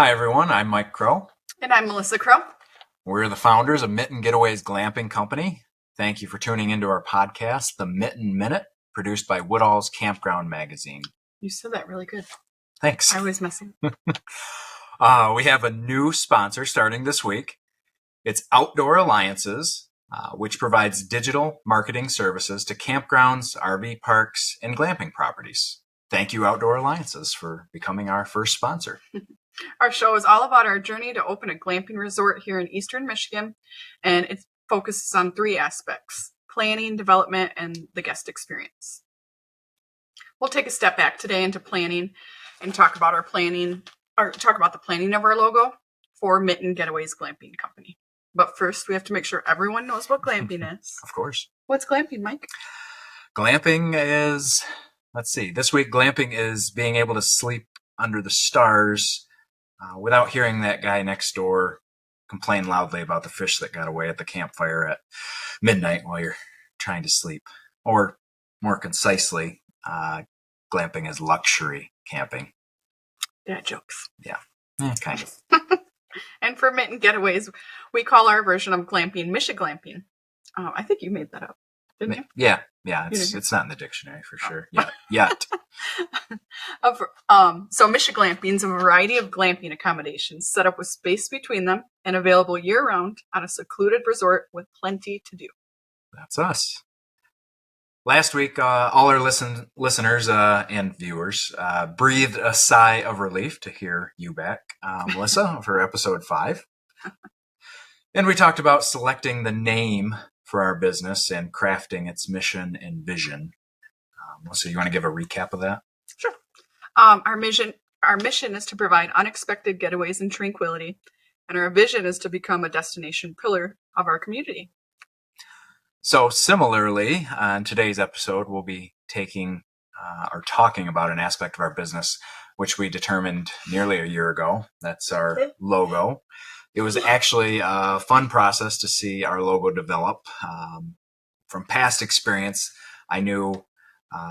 Hi, everyone. I'm Mike Crowe. And I'm Melissa Crowe. We're the founders of Mitten Getaways Glamping Company. Thank you for tuning into our podcast, The Mitten Minute, produced by Woodall's Campground Magazine. You said that really good. Thanks. I was messing. We have a new sponsor starting this week. It's Outdoor Alliances, which provides digital marketing services to campgrounds, RV parks, and glamping properties. Thank you, Outdoor Alliances, for becoming our first sponsor. Our show is all about our journey to open a glamping resort here in Eastern Michigan, and it focuses on three aspects: planning, development, and the guest experience. We'll take a step back today into planning and talk about the planning of our logo for Mitten Getaways Glamping Company. But first, we have to make sure everyone knows what glamping is. Of course. What's glamping, Mike? Glamping is, this week glamping is being able to sleep under the stars without hearing that guy next door complain loudly about the fish that got away at the campfire at midnight while you're trying to sleep. Or more concisely, glamping is luxury camping. Dad jokes. Yeah, kind of. And for Mitten Getaways, we call our version of glamping Michiglamping. I think you made that up, didn't you? Yeah. It's not in the dictionary for sure yet. So Michiglamping is a variety of glamping accommodations set up with space between them and available year-round on a secluded resort with plenty to do. That's us. Last week, all our listeners and viewers breathed a sigh of relief to hear you back, Melissa, for episode 5. And we talked about selecting the name for our business and crafting its mission and vision. Melissa, you want to give a recap of that? Sure. Our mission is to provide unexpected getaways and tranquility, and our vision is to become a destination pillar of our community. So similarly, on today's episode, we'll be talking about an aspect of our business which we determined nearly a year ago. That's our logo. It was actually a fun process to see our logo develop. From past experience, I knew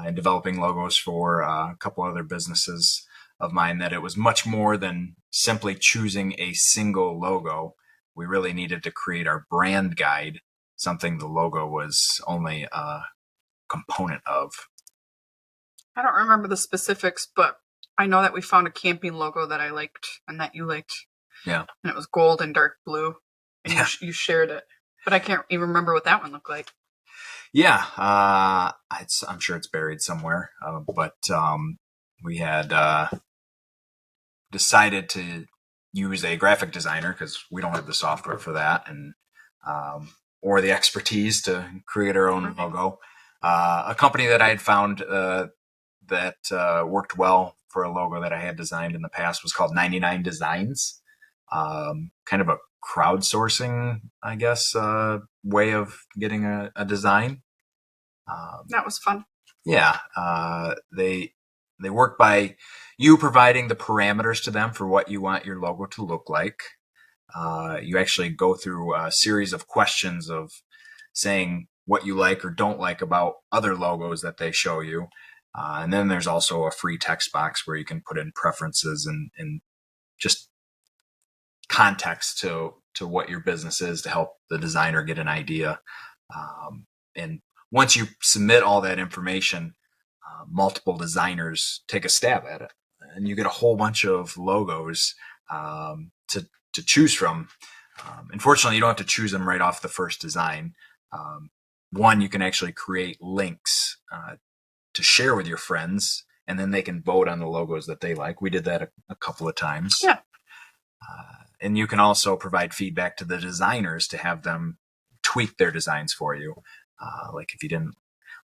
in developing logos for a couple other businesses of mine that it was much more than simply choosing a single logo. We really needed to create our brand guide, something the logo was only a component of. I don't remember the specifics, but I know that we found a camping logo that I liked and that you liked. Yeah. And it was gold and dark blue. And you shared it. But I can't even remember what that one looked like. Yeah. I'm sure it's buried somewhere. But we had decided to use a graphic designer because we don't have the software for that and or the expertise to create our own logo. A company that I had found that worked well for a logo that I had designed in the past was called 99 Designs. Kind of a crowdsourcing, I guess, way of getting a design. That was fun. Yeah. They work by you providing the parameters to them for what you want your logo to look like. You actually go through a series of questions of saying what you like or don't like about other logos that they show you. And then there's also a free text box where you can put in preferences and just context to what your business is to help the designer get an idea. And once you submit all that information, multiple designers take a stab at it. And you get a whole bunch of logos to choose from. Unfortunately, you don't have to choose them right off the first design. One, you can actually create links to share with your friends, and then they can vote on the logos that they like. We did that a couple of times. Yeah. And you can also provide feedback to the designers to have them tweak their designs for you. Like if you didn't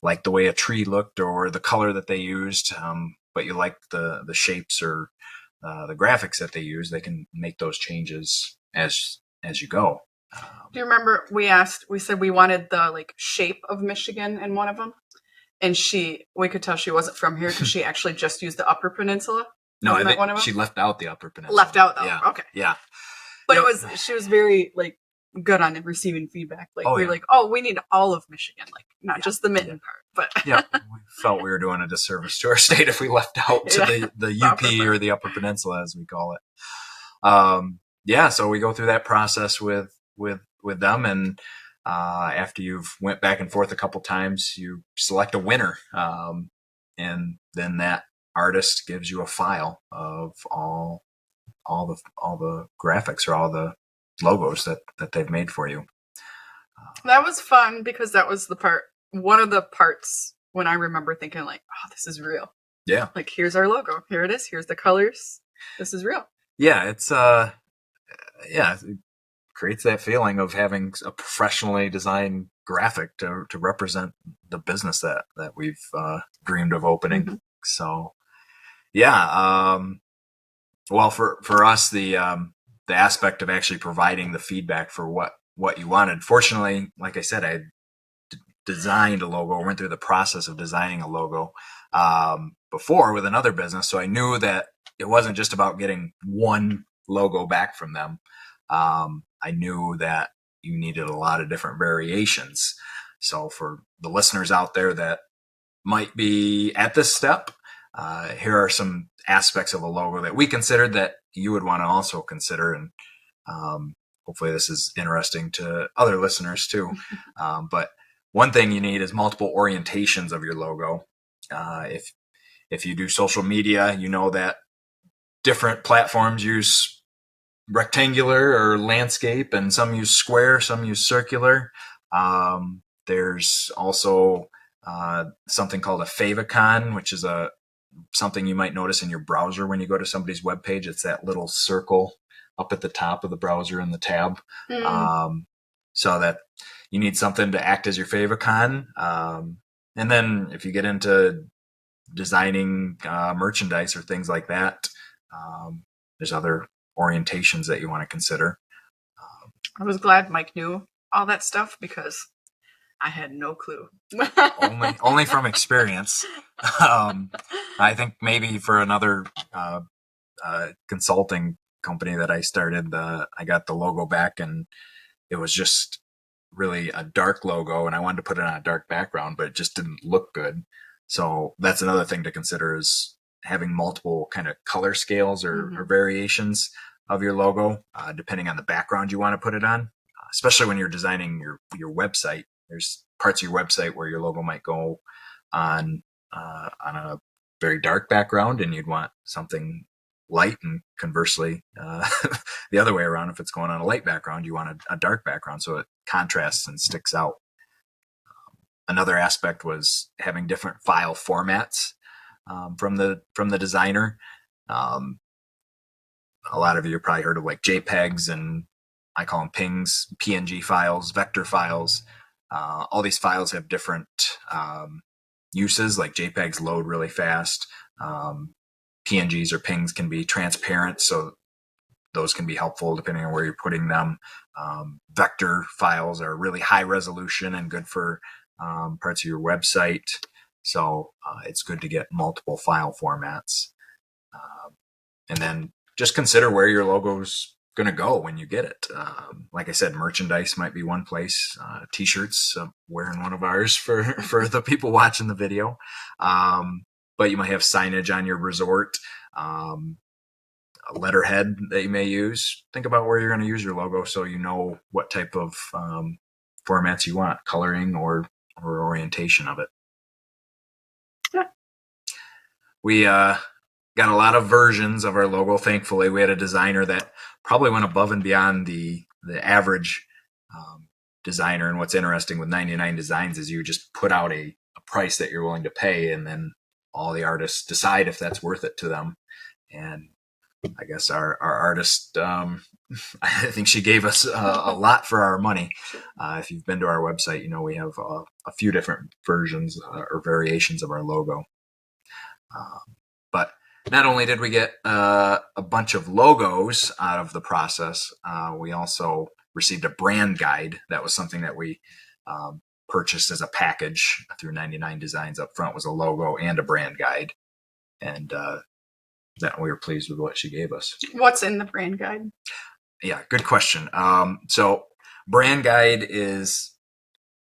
like the way a tree looked or the color that they used, but you liked the shapes or the graphics that they use, they can make those changes as you go. Do you remember we said we wanted the shape of Michigan in one of them, and we could tell she wasn't from here because she actually just used the Upper Peninsula. No, I think she left out the Upper Peninsula. Left out though. Yeah. Okay. Yeah. But she was very good on receiving feedback. We need all of Michigan, not just the Mitten part. But yeah, we felt we were doing a disservice to our state if we left out to the UP or the Upper Peninsula, as we call it. Yeah, so we go through that process with them, and after you've went back and forth a couple times, you select a winner, and then that artist gives you a file of all the graphics or all the logos that they've made for you. That was fun because that was one of the parts when I remember thinking like, oh, this is real. Yeah. Like, here's our logo. Here it is. Here's the colors. This is real. Yeah, it's it creates that feeling of having a professionally designed graphic to represent the business that we've dreamed of opening. Mm-hmm. So, yeah. Well, for us, the aspect of actually providing the feedback for what you wanted. Fortunately, like I said, I designed a logo, went through the process of designing a logo before with another business, so I knew that it wasn't just about getting one logo back from them. I knew that you needed a lot of different variations. So for the listeners out there that might be at this step, here are some aspects of a logo that we considered that you would want to also consider. And hopefully this is interesting to other listeners too. But one thing you need is multiple orientations of your logo. If you do social media, you know that different platforms use rectangular or landscape, and some use square, some use circular. There's also something called a favicon, which is something you might notice in your browser when you go to somebody's webpage. It's that little circle up at the top of the browser in the tab. So that you need something to act as your favicon. And then if you get into designing merchandise or things like that, there's other orientations that you want to consider. I was glad Mike knew all that stuff because I had no clue. only from experience. I think maybe for another consulting company that I started, I got the logo back and it was just really a dark logo, and I wanted to put it on a dark background, but it just didn't look good. So that's another thing to consider, is having multiple kind of color scales or variations of your logo, depending on the background you want to put it on, especially when you're designing your website. There's parts of your website where your logo might go on a very dark background, and you'd want something light, and conversely, the other way around, if it's going on a light background, you want a dark background so it contrasts and sticks out. Another aspect was having different file formats from the designer. A lot of you have probably heard of like JPEGs, and I call them PNGs, PNG files, vector files. All these files have different uses. Like JPEGs load really fast. PNGs or PNGs can be transparent, so those can be helpful depending on where you're putting them. Vector files are really high resolution and good for parts of your website. So it's good to get multiple file formats. And then just consider where your logo's going to go when you get it. Like I said, merchandise might be one place. T-shirts, wearing one of ours for the people watching the video. But you might have signage on your resort, a letterhead that you may use. Think about where you're going to use your logo so you know what type of formats you want, coloring or orientation of it. Yeah. We got a lot of versions of our logo. Thankfully, we had a designer that probably went above and beyond the average designer. And what's interesting with 99 Designs is you just put out a price that you're willing to pay, and then all the artists decide if that's worth it to them. And I guess our artist, I think she gave us a lot for our money. If you've been to our website, you know we have a few different versions or variations of our logo. But not only did we get a bunch of logos out of the process, we also received a brand guide. That was something that we purchased as a package through 99 Designs. Up front was a logo and a brand guide. And that we were pleased with what she gave us. What's in the brand guide? Yeah, good question. So brand guide is,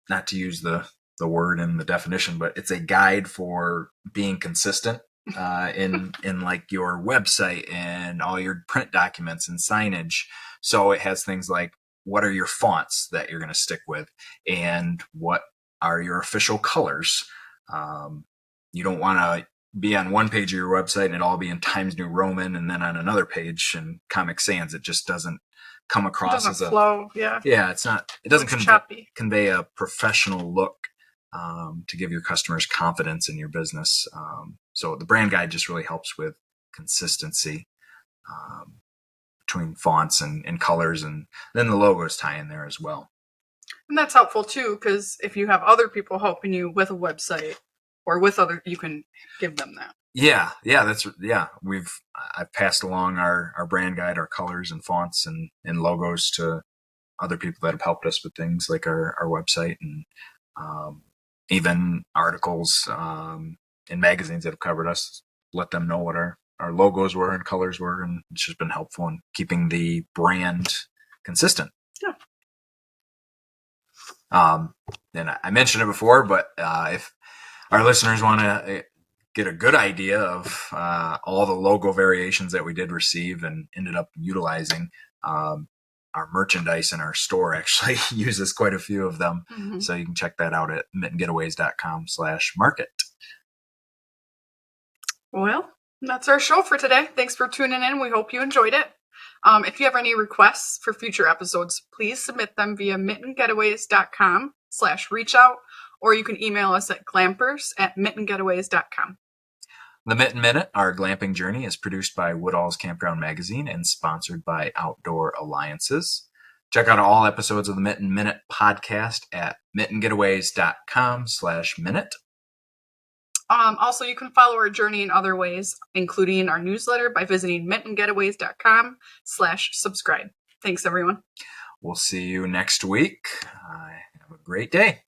not to use the word in the definition, but it's a guide for being consistent in like your website and all your print documents and signage. So it has things like what are your fonts that you're going to stick with, and what are your official colors. You don't want to be on one page of your website and it all be in Times New Roman, and then on another page in Comic Sans. It just doesn't come It across doesn't as a flow. Yeah. yeah. It's not. It doesn't Looks choppy. convey a professional look to give your customers confidence in your business. So the brand guide just really helps with consistency um, between fonts and colors, and then the logos tie in there as well. And that's helpful too, because if you have other people helping you with a website or with other, you can give them that. Yeah, I've passed along our brand guide, our colors and fonts and logos to other people that have helped us with things like our website, and even articles in magazines that have covered us. Let them know what our logos were and colors were, and it's just been helpful in keeping the brand consistent. Yeah. And I mentioned it before, but if our listeners want to get a good idea of all the logo variations that we did receive and ended up utilizing, our merchandise in our store actually uses quite a few of them. Mm-hmm. So you can check that out at mittengetaways.com/market. Well, that's our show for today. Thanks for tuning in. We hope you enjoyed it. If you have any requests for future episodes, please submit them via mittengetaways.com/reach out, or you can email us at glampers@mittengetaways.com. The Mitten Minute, our glamping journey, is produced by Woodall's Campground Magazine and sponsored by Outdoor Alliances. Check out all episodes of the Mitten Minute podcast at mittengetaways.com/minute. Also, you can follow our journey in other ways, including our newsletter, by visiting mittengetaways.com/subscribe. Thanks, everyone. We'll see you next week. Have a great day.